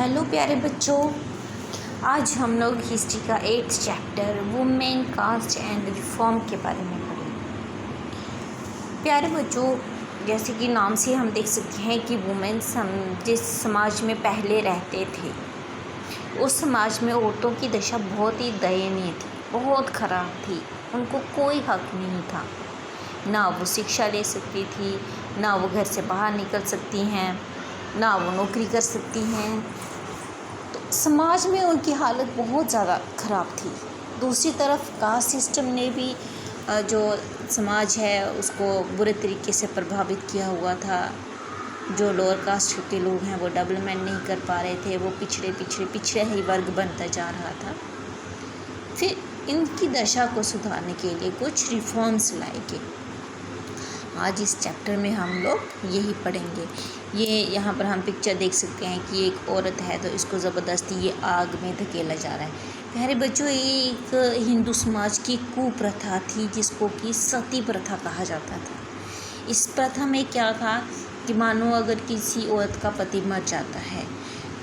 Hello प्यारे बच्चों, आज हम लोग हिस्ट्री का 8th chapter women caste and reform के बारे में पढ़ेंगे। प्यारे बच्चों, जैसे कि नाम से हम देख सकते हैं कि वुमेन्स हम जिस समाज में पहले रहते थे उस समाज में औरतों की दशा बहुत ही दयनीय थी, बहुत ख़राब थी। उनको कोई हक नहीं था, ना वो शिक्षा ले सकती थी, ना वो घर से बाहर निकल सकती हैं, ना वो नौकरी कर सकती हैं। तो समाज में उनकी हालत बहुत ज़्यादा ख़राब थी। दूसरी तरफ कास्ट सिस्टम ने भी जो समाज है उसको बुरे तरीके से प्रभावित किया हुआ था। जो लोअर कास्ट के लोग हैं वो डेवलपमेंट नहीं कर पा रहे थे, वो पिछड़े ही वर्ग बनता जा रहा था। फिर इनकी दशा को सुधारने के लिए कुछ रिफॉर्म्स लाए गए। आज इस चैप्टर में हम लोग यही पढ़ेंगे। ये यहाँ पर हम पिक्चर देख सकते हैं कि एक औरत है तो इसको ज़बरदस्ती ये आग में धकेला जा रहा है। प्यारे बच्चों, ये एक हिंदू समाज की कुप्रथा थी जिसको कि सती प्रथा कहा जाता था। इस प्रथा में क्या था कि मानो अगर किसी औरत का पति मर जाता है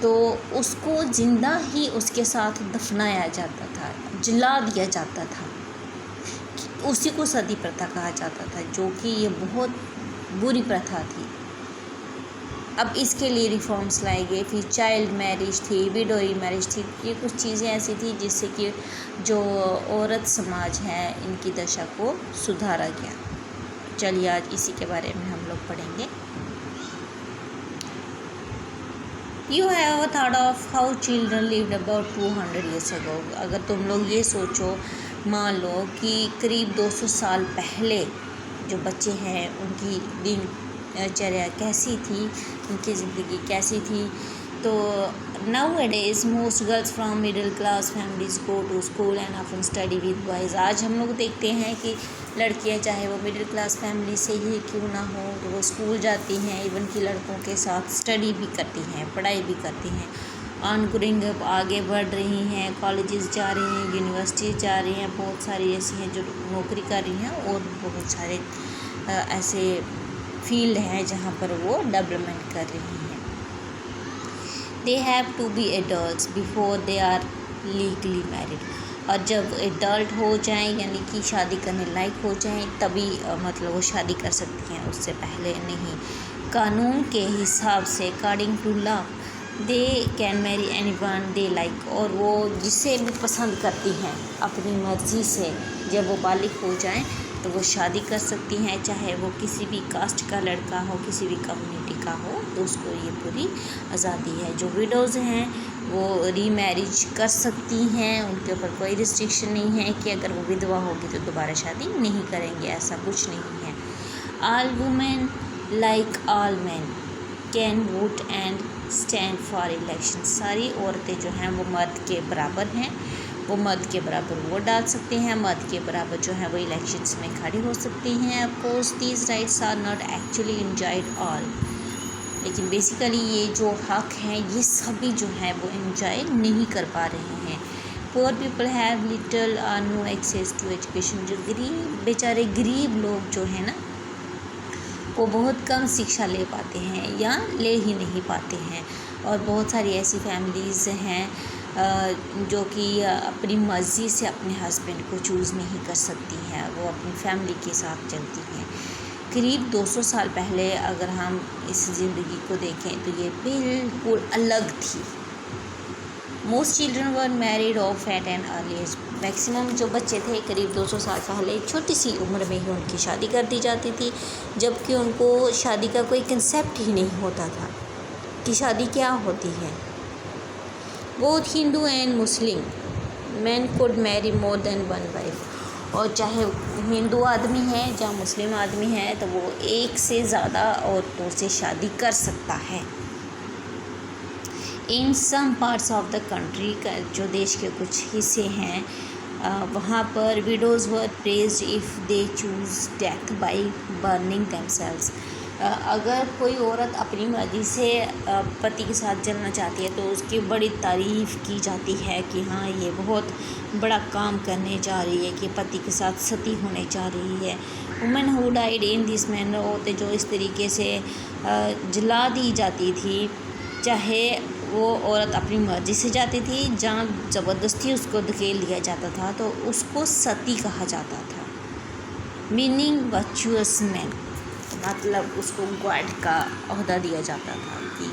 तो उसको जिंदा ही उसके साथ दफनाया जाता था, जला दिया जाता था। उसी को सती प्रथा कहा जाता था, जो कि ये बहुत बुरी प्रथा थी। अब इसके लिए रिफॉर्म्स लाए गए। फिर चाइल्ड मैरिज थी, विडोई मैरिज थी। ये कुछ चीज़ें ऐसी थी जिससे कि जो औरत समाज है इनकी दशा को सुधारा गया। चलिए आज इसी के बारे में हम लोग पढ़ेंगे। You have thought of how children lived about 200 years ago। अगर तुम लोग ये सोचो, मान लो कि करीब 200 साल पहले जो बच्चे हैं उनकी दिनचर्या कैसी थी, उनकी ज़िंदगी कैसी थी। तो nowadays most girls from middle class families go to school and often study with boys। आज हम लोग देखते हैं कि लड़कियां चाहे वो मिडिल क्लास फैमिली से ही क्यों ना हो तो वो स्कूल जाती हैं, इवन कि लड़कों के साथ स्टडी भी करती हैं, पढ़ाई भी करती हैं। ऑन ग्रोइंग अप आगे बढ़ रही हैं, कॉलेजेस जा रही हैं, यूनिवर्सिटी जा रही हैं। बहुत सारी ऐसी हैं जो नौकरी कर रही हैं और बहुत सारे ऐसे फील्ड हैं जहाँ पर वो डेवलपमेंट कर रही हैं। They have to be adults before they are legally married. और जब एडल्ट हो जाएं यानी कि शादी करने लायक हो जाएं तभी मतलब वो शादी कर सकती हैं, उससे पहले नहीं। कानून के हिसाब से according to law they can marry anyone they like. और वो जिसे भी पसंद करती हैं अपनी मर्ज़ी से जब वो बालिग हो जाएं तो वो शादी कर सकती हैं, चाहे वो किसी भी कास्ट का लड़का हो, किसी भी कम्युनिटी का हो, तो उसको ये पूरी आज़ादी है। जो विडोज़ हैं वो रीमैरिज कर सकती हैं, उनके ऊपर कोई रिस्ट्रिक्शन नहीं है कि अगर वो विधवा होगी तो दोबारा शादी नहीं करेंगे, ऐसा कुछ नहीं है। All women like all man can vote and stand for election. सारी औरतें जो हैं वो मर्द के बराबर हैं, वो मर्द के बराबर वोट डाल सकते हैं, मर्द के बराबर जो है वो इलेक्शंस में खड़ी हो सकती हैं। Of course these rights are not actually enjoyed all. लेकिन बेसिकली ये जो हक हैं ये सभी जो हैं वो एंजॉय नहीं कर पा रहे हैं। पुअर पीपल हैव लिटल और नो एक्सेस टू एजुकेशन। जो बेचारे गरीब लोग जो हैं ना वो बहुत कम शिक्षा ले पाते हैं या ले ही नहीं पाते हैं। और बहुत सारी ऐसी फैमिलीज़ हैं जो कि अपनी मर्ज़ी से अपने हस्बैंड को चूज़ नहीं कर सकती हैं, वो अपनी फैमिली के साथ चलती हैं। करीब 200 साल पहले अगर हम इस ज़िंदगी को देखें तो ये बिल्कुल अलग थी। Most children were married off at an early age. Maximum जो बच्चे थे करीब 200 साल पहले छोटी सी उम्र में ही उनकी शादी कर दी जाती थी, जबकि उनको शादी का कोई कंसेप्ट ही नहीं होता था कि शादी क्या होती है। Both Hindu and Muslim man could Mary more than one wife. और चाहे हिंदू आदमी है या मुस्लिम आदमी है तो वो एक से ज़्यादा औरतों से शादी कर सकता है। In some parts of the country का जो देश के कुछ हिस्से हैं वहाँ पर widows were praised if they choose death by burning themselves. अगर कोई औरत अपनी मर्ज़ी से पति के साथ जलना चाहती है तो उसकी बड़ी तारीफ़ की जाती है कि हाँ ये बहुत बड़ा काम करने जा रही है, कि पति के साथ सती होने जा रही है। Women who died in this manner, औरतें जो इस तरीके से जला दी जाती थी, चाहे वो औरत अपनी मर्ज़ी से जाती थी, जहाँ ज़बरदस्ती उसको धकेल दिया जाता था तो उसको सती कहा जाता था, मीनिंग वर्चुअस मैन। मतलब उसको गॉड का ओहदा दिया जाता था कि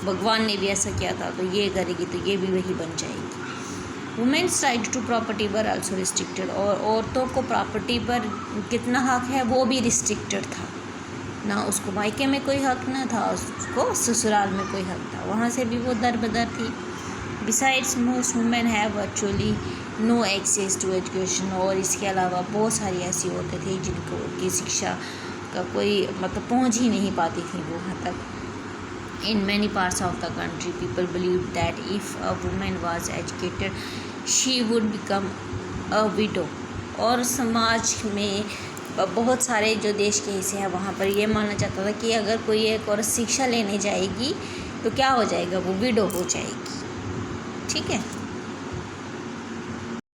भगवान ने भी ऐसा किया था तो ये करेगी तो ये भी वही बन जाएगी। Women's right to property were also restricted, और औरतों को प्रॉपर्टी पर कितना हक है वो भी रिस्ट्रिक्टेड था। ना उसको मायके में कोई हक ना था, उसको ससुराल में कोई हक था, वहाँ से भी वो दरबदर थी। Besides most women have virtually no access to education, और इसके अलावा बहुत सारी ऐसी औरतें थी जिनको की शिक्षा का कोई मतलब पहुँच ही नहीं पाती थी वो वहाँ तक। In many parts of the country people believe that if a women was educated she would become a window, और समाज में बहुत सारे जो देश के हिस्से हैं वहाँ पर ये माना जाता था कि अगर कोई एक औरत शिक्षा लेने जाएगी तो क्या हो जाएगा, वो विडो हो जाएगी। ठीक है।